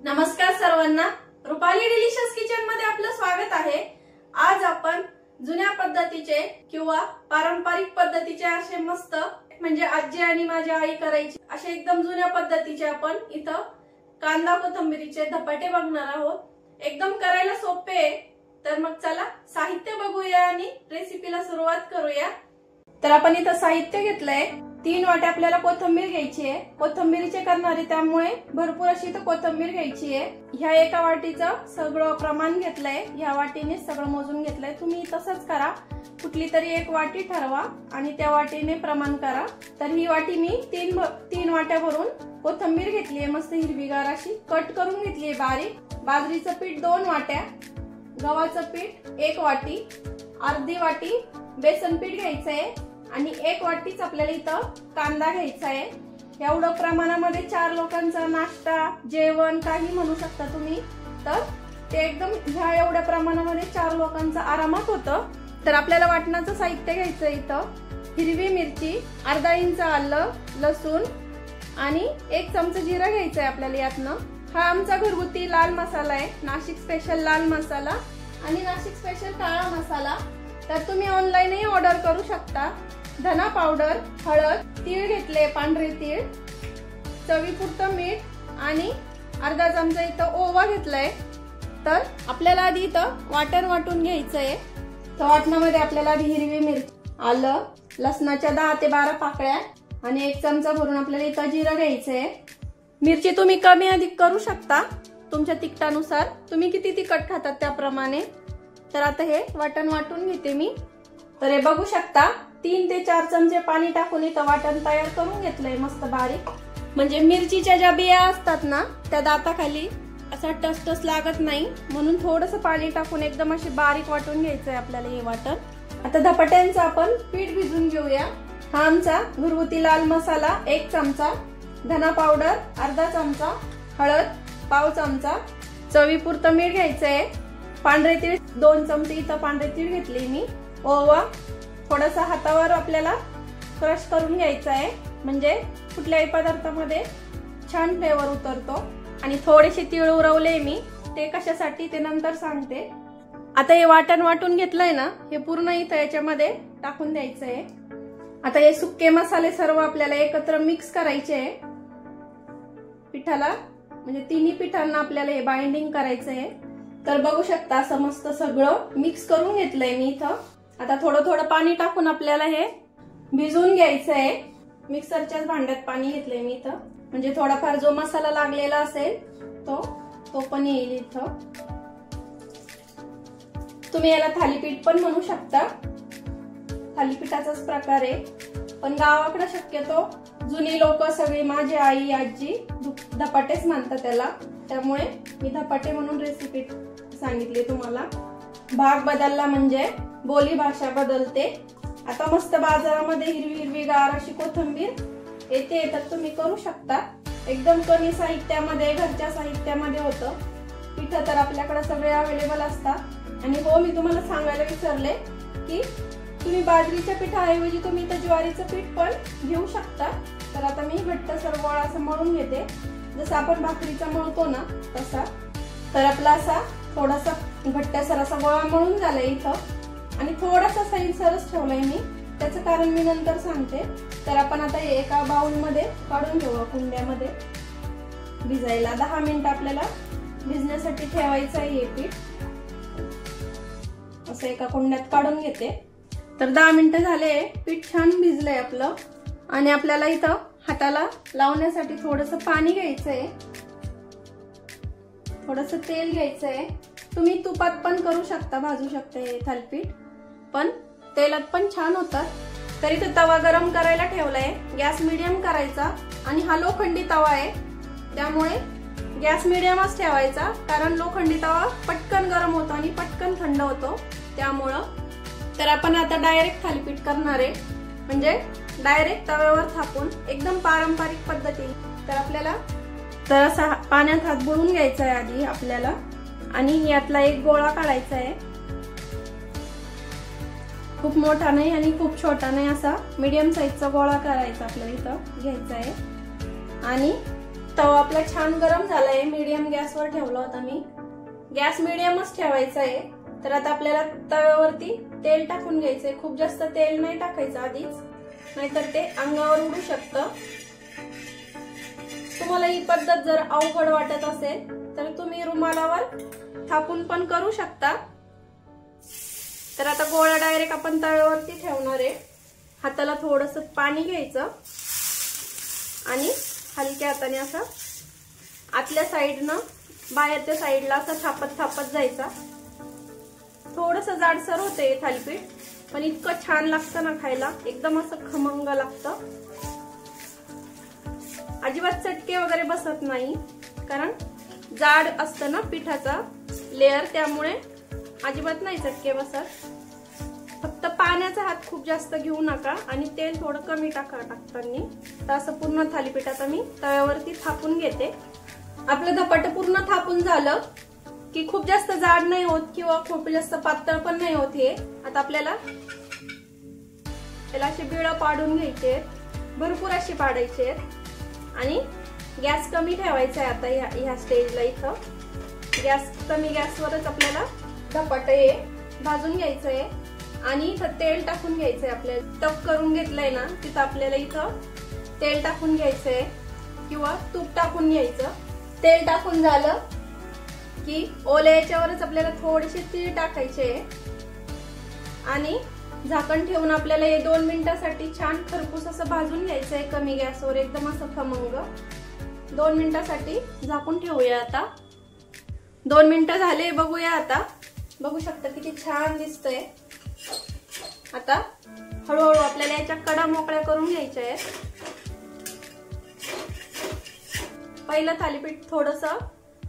नमस्कार सर्वांना, Rupali delicious kitchen मध्ये आपलं स्वागत आहे। आज आपण जुन्या पद्धतीचे किंवा पारंपरिक पद्धतीचे असे मस्त म्हणजे आजी आणि माझी आई करायची असे एकदम जुन्या पद्धतीचे आपण इथं कांदा कोथिंबीरीचे धपाटे बघणार आहोत। एकदम करायला सोपे आहे। तर मग चला साहित्य बघूया आणि रेसिपीला सुरुवात करूया। तर आपण इथं साहित्य घेतलंय। 3 वाटे आपल्याला कोथिंबीर घ्यायची आहे। कोथिंबीरीचे करणारे त्यामुळे भरपूर अशी इथं कोथिंबीर घ्यायची आहे। ह्या एका वाटीचं सगळं प्रमाण घेतलंय। ह्या वाटीने सगळं मोजून घेतलंय। तुम्ही तसंच करा, कुठली तरी एक वाटी ठरवा आणि त्या वाटीने प्रमाण करा। तर ही वाटी मी 3 वाट्या भरून कोथिंबीर घेतलीये, मस्त हिरवीगार अशी कट करून घेतलीये बारीक। बाजरीचं पीठ 2 वाट्या, गव्हाचं पीठ 1 वाटी, अर्धी वाटी बेसन पीठ घ्यायचंय आणि 1 वाटीच आपल्याला इथं कांदा घ्यायचा आहे। एवढं प्रमाणामध्ये 4 लोकांचा नाश्ता जेवण काही म्हणू शकता तुम्ही। तर ते एकदम ह्या एवढ्या प्रमाणामध्ये 4 लोकांचा आरामात होतं। तर आपल्याला वाटणाचं साहित्य घ्यायचं इथं हिरवी मिरची, अर्धा इंच आलं, लसूण आणि 1 चमचा जिरा घ्यायचंय आपल्याला यातनं। हा आमचा घरगुती लाल मसाला आहे, नाशिक स्पेशल लाल मसाला आणि नाशिक स्पेशल काळा मसाला। तर तुम्ही ऑनलाईनही ऑर्डर करू शकता। धना पावडर, हळद, तीळ घेतले, पांढरे तीळ, चवीपुरतं मीठ आणि अर्धा चमचा इथं ओवा घेतलाय। तर आपल्याला आधी इथं वाटण वाटून घ्यायचंय। तर वाटणामध्ये आपल्याला आधी हिरवी मिरची, आलं, लसणाच्या 10 ते 12 पाकळ्या आणि 1 चमचा भरून आपल्याला इथं जिरं घ्यायचंय। मिरची तुम्ही कमी अधिक करू शकता तुमच्या तिखटानुसार, तुम्ही किती तिखट खातात त्याप्रमाणे। तर आता हे वाटण वाटून घेते मी। तर हे बघू शकता 3 ते 4 चमचे पाणी टाकून इथं वाटण तयार करून घेतलंय मस्त बारीक। म्हणजे मिरचीच्या ज्या बिया असतात ना त्या दाताखाली असा टसटस लागत नाही, म्हणून थोडंसं पाणी टाकून एकदम अशी बारीक वाटून घ्यायचंय आपल्याला हे वाटण। आता धपाट्यांचं आपण पीठ भिजून घेऊया। हा आमचा घरगुती लाल मसाला 1 चमचा, धना पावडर अर्धा चमचा, हळद पाव चमचा, चवीपुरतं मीठ घ्यायचंय, पांढरे तीळ 2 चमचे इथं पांढरे तीळ घेतले मी, ओवा थोडासा हातावर आपल्याला क्रश करून घ्यायचा आहे, म्हणजे कुठल्याही पदार्थामध्ये छान फ्लेवर उतरतो। आणि थोडेसे तीळ उरवले मी, ते कशासाठी ते नंतर सांगते। आता हे वाटण वाटून घेतलंय ना, हे पूर्ण इथं याच्यामध्ये टाकून द्यायचंय। आता हे सुके मसाले सर्व आपल्याला एकत्र मिक्स करायचे आहे पिठाला, म्हणजे तिन्ही पिठांना आपल्याला हे बाइंडिंग करायचंय। तर बघू शकता असं मस्त सगळं मिक्स करून घेतलंय मी इथं। आता थोडं थोडं पाणी टाकून आपल्याला हे भिजवून घ्यायचंय। मिक्सरच्याच भांड्यात पाणी घेतलंय मी इथं, म्हणजे थोडाफार जो मसाला लागलेला असेल तो पण येईल इथं। तुम्ही याला थालीपीठ पण म्हणू शकता, थालीपीठाचाच प्रकार आहे, पण गावाकडे शक्यतो जुनी लोक सगळी माझी आई आजी धपाटेच म्हणतात त्याला, त्यामुळे मी धपाटे म्हणून रेसिपी सांगितली तुम्हाला। भाग बदलला म्हणजे बोली भाषा बदलते। आता मस्त बाजारामध्ये हिरवीगार अशी कोथिंबीर येते, तर तुम्ही करू शकता। एकदम कमी साहित्यामध्ये, घरच्या साहित्यामध्ये होतं। पीठ तर आपल्याकडे सगळे अवेलेबल असतात। आणि हो, मी तुम्हाला सांगायला विसरले की तुम्ही बाजरीच्या पिठाऐवजी तुम्ही इथं ज्वारीचं पीठ पण घेऊ शकता। तर आता मी घट्टसर गोळा असं मळून घेते, जसं आपण भाकरीचा मळतो ना तसा। तर आपला असा थोडासा घट्टसर असा गोळा मळून झालाय इथं, आणि थोडासा सैलसरच ठेवलाय मी, त्याचं कारण मी नंतर सांगते। तर आपण आता एका बाउल मध्ये काढून घेऊ, कुंड्यामध्ये भिजायला 10 मिनिट आपल्याला भिजण्यासाठी ठेवायचं आहे हे पीठ। असं एका कुंड्यात काढून घेते। तर 10 मिनिटं झाले, पीठ छान भिजलंय आपलं। आणि आपल्याला इथं हाताला लावण्यासाठी थोडंसं पाणी घ्यायचंय, थोडंसं तेल घ्यायचंय। तुम्ही तुपात पण करू शकता, भाजू शकता हे थालीपीठ, पण तेलात पण छान होतात। तर इथं तवा गरम करायला ठेवलाय, गॅस मीडियम करायचा। आणि हा लोखंडी तवा आहे, त्यामुळे गॅस मीडियमच ठेवायचा, कारण लोखंडी तवा पटकन गरम होतो आणि पटकन थंड होतो त्यामुळं। तर आपण आता डायरेक्ट थालीपीठ करणार आहे, म्हणजे डायरेक्ट तव्यावर थापून एकदम पारंपरिक पद्धतीने। तर आपल्याला तर असा पाण्यात हात बुडवून घ्यायचा आहे आधी आपल्याला, आणि यातला एक गोळा काढायचा आहे। खूप मोठा नाही आणि खूप छोटा नाही, असा मीडियम साईजचा गोळा करायचा आपल्याला इथं घ्यायचा आहे। आणि तवा आपला छान गरम झालाय मीडियम गॅस गॅसवर ठेवला होता मी. गॅस मिडियमच ठेवायचा आहे. तर आता आपल्याला तव्यावरती तेल टाकून घ्यायचंय. खूप जास्त तेल नाही टाकायचं आधीच, नाहीतर ते अंगावर उडू शकतं. तुम्हाला ही पद्धत जर अवघड वाटत असेल तर तुम्ही रुमालावर थापून पण करू शकता. तर आता गोळा डायरेक्ट आपण तव्यावरती ठेवणार आहे. हाताला थोडंसं पाणी घ्यायचं आणि हलक्या हाताने असं आतल्या साईडनं बाहेरच्या साईडला असं थापत जायचा. थोडंसं जाडसर होते थालीपीठ, पण इतकं छान लागतं ना खायला, एकदम असं खमंग लागतं. अजिबात चटके वगैरे बसत नाही, कारण जाड असतं ना पिठाचा लेअर, त्यामुळे अजिबात नाही चटके बसत. फक्त पाण्याचा हात खूप जास्त घेऊ नका आणि तेल थोडं कमी टाकताना. तर असं पूर्ण थालीपीठ आता मी तव्यावरती थापून घेते. आपलं धपाटं पूर्ण थापून झालं की खूप जास्त जाड नाही होत किंवा खूप जास्त पातळ पण नाही होत. हे आता आपल्याला त्याला अशी बिळं पाडून घ्यायचे, भरपूर अशी पाडायचे आणि गॅस कमी ठेवायचा आहे. आता ह्या स्टेजला इथं गॅस कमी गॅसवरच आपल्याला धपाटं हे भाजून घ्यायचंय आणि इथं तेल टाकून घ्यायचंय. आपल्याला टक करून घेतलंय ना, तिथं आपल्याला इथं तेल टाकून घ्यायचंय किंवा तूप टाकून घ्यायचं. तेल टाकून झालं की ओल्या याच्यावरच आपल्याला थोडेसे तीळ टाकायचे आणि झाकण ठेवून आपल्याला हे 2 मिनिटांसाठी छान खरपूस असं भाजून घ्यायचंय कमी गॅसवर, एकदम असं खमंग. 2 मिनिटांसाठी झाकून ठेवूया. आता 2 मिनिटं झाले, बघूया. आता बघू शकता किती छान दिसतंय. आता हळूहळू आपल्याला याच्या कडा मोकळ्या करून घ्यायच्या आहेत. पहिलं थालीपीठ थोडंसं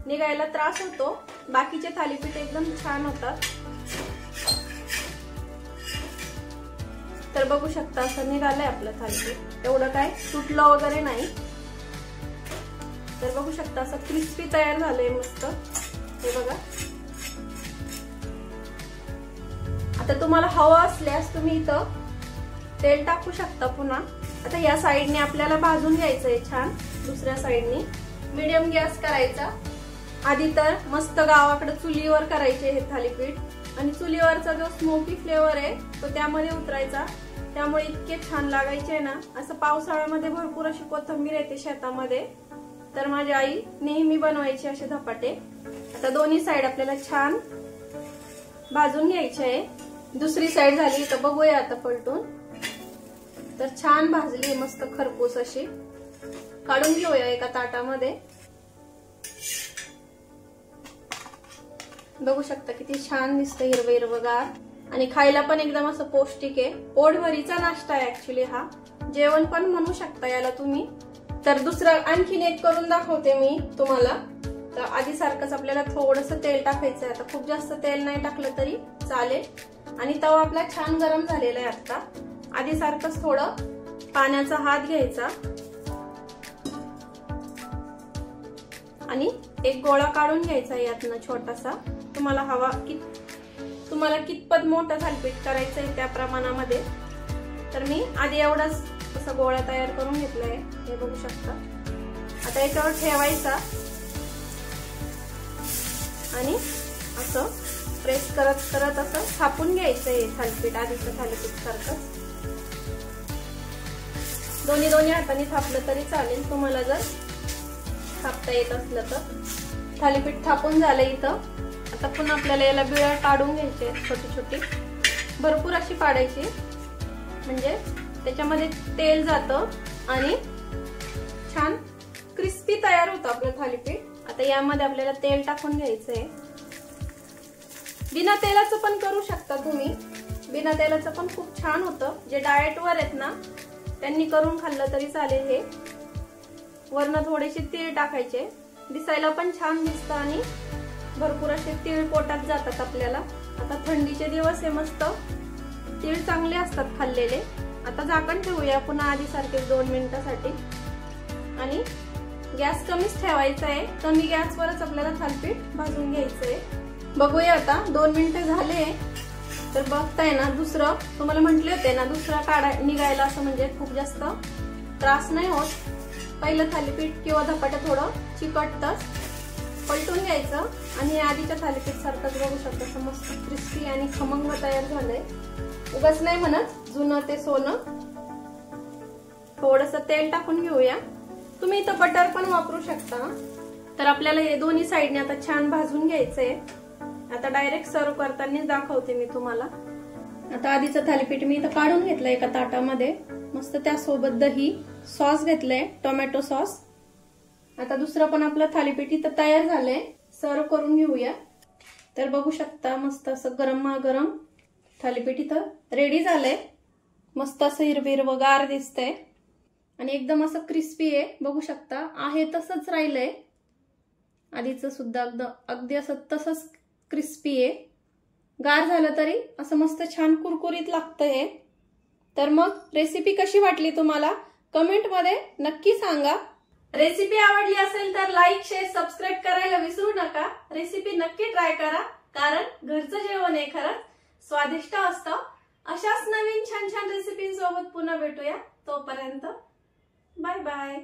निघायला त्रास होतो, बाकीचे थालीपीठ एकदम छान होतात. तर बघू शकता असं निघालंय आपलं थालीपीठ, एवढं काय तुटलं वगैरे नाही. तर बघू शकता असं क्रिस्पी तयार झालंय मस्त. हे बघा. आता तुम्हाला हवं असल्यास तुम्ही इथं तेल टाकू शकता पुन्हा. आता या साईडने आपल्याला भाजून घ्यायचंय छान, दुसऱ्या साईडने मीडियम गॅस करायचा. आधी तर मस्त गावाकडे चुलीवर करायचे हे थालीपीठ आणि चुलीवरचा जो स्मोकी फ्लेवर आहे तो त्यामध्ये उतरायचा, त्यामुळे इतके छान लागायचे ना. असं पावसाळ्यामध्ये भरपूर अशी कोथिंबीर येते शेतामध्ये, तर माझी आई नेहमी बनवायची असे धपाटे. आता दोन्ही साईड आपल्याला छान भाजून घ्यायचे आहे. दुसरी साईड झाली तर बघूया आता पलटून. तर छान भाजली मस्त खरपूस अशी. काढून घेऊया एका ताटामध्ये. बघू शकता किती छान दिसतं, हिरवं हिरवंगार आणि खायला पण एकदम असं पौष्टिक आहे. पोटभरीचा नाश्ता आहे ऍक्च्युली हा, जेवण पण म्हणू शकता याला तुम्ही. तर दुसरं आणखीन एक करून दाखवते मी तुम्हाला. तर आधी सारखंच आपल्याला थोडंसं तेल टाकायचंय. आता खूप जास्त तेल नाही टाकलं तरी चालेल आणि तवा आपला छान गरम झालेला आहे. आता आधी सारखंच थोडं पाण्याचा हात घ्यायचा आणि एक गोळा काढून घ्यायचा यातनं छोटासा. तुम्हाला हवा तुम्हाला कितपत मोठं थालीपीठ करायचंय त्या प्रमाणामध्ये. तर मी आधी एवढाच असा गोळा तयार करून घेतलाय, हे बघू शकता. आता याच्यावर ठेवायचा आणि असं प्रेस करत करत असं थापून घ्यायचंय थालीपीठ, आधीचं थालीपीठ सारखं. दोन्ही हाताने थापलं तरी चालेल तुम्हाला जर थापता येत असलं तर. थालीपीठ थापून झालं इथं. आता पुन्हा आपल्याला याला बिळा काढून घ्यायचे छोटी छोटी, भरपूर अशी पाडायची म्हणजे त्याच्यामध्ये तेल जातं आणि छान क्रिस्पी तयार होतं आपलं थालीपीठ. आता यामध्ये आपल्याला तेल टाकून घ्यायचंय. बिना तेलाचं पण करू शकता तुम्ही, बिना तेलाचं पण खूप छान होतं. जे डाएट वर आहेत ना त्यांनी करून खाल्लं तरी चालेल. हे वरनं थोडेसे तीळ टाकायचे, दिसायला पण छान दिसतं आणि भरपूर असे तीळ पोटात जातात आपल्याला. आता थंडीचे दिवस आहे, मस्त तीळ चांगले असतात खाल्लेले. आता झाकण ठेवूया पुन्हा आधी सारखे 2 मिनिटांसाठी आणि गॅस कमीच ठेवायचा आहे. कमी गॅसवरच आपल्याला थालीपीठ भाजून घ्यायचंय. बघूया आता 2 मिनिटं झाले. तर बघताय ना, दुसरं तुम्हाला म्हटले होते ना दुसरं निघायला असं म्हणजे खूप जास्त त्रास नाही होत. पहिलं थालीपीठ किंवा धपाटं थोडं चिकटतच. पलटून घ्यायचं आणि आधीच्या थालीपीठ सारखंच बघू शकता मस्त क्रिस्पी आणि खमंग तयार झालंय. उगाच नाही म्हणत जुनं ते सोनं. थोडस तेल टाकून घेऊया. तुम्ही इथं बटर पण वापरू शकता. तर आपल्याला हे दोन्ही साईडने आता छान भाजून घ्यायचंय. आता डायरेक्ट सर्व करताना दाखवते मी तुम्हाला. आता आधीचं थालीपीठ मी इथं काढून घेतलं एका ताटामध्ये. मस्त त्यासोबत दही, सॉस घेतलंय, टोमॅटो सॉस. आता दुसरं पण आपलं थालीपीठ इथं तयार झालंय. सर्व करून घेऊया. तर बघू शकता मस्त असं गरम थालीपीठ इथं रेडी झालंय. मस्त असं हिरवं गार दिसतंय आणि एकदम असं क्रिस्पी आहे. बघू शकता आहे तसंच राहिलंय. आधीचं सुद्धा अगदी असं तसंच क्रिस्पी आहे. गार झालं तरी असं मस्त छान कुरकुरीत लागतंय. तर मग रेसिपी कशी वाटली तुम्हाला कमेंट मध्ये नक्की सांगा. रेसिपी आवडली असेल तर लाईक, शेअर, सबस्क्राईब करायला विसरू नका. रेसिपी नक्की ट्राय करा कारण घरचं जेवण आहे खरंच स्वादिष्ट असतं. अशाच नवीन छान रेसिपींसोबत पुन्हा भेटूया. तोपर्यंत बाय बाय.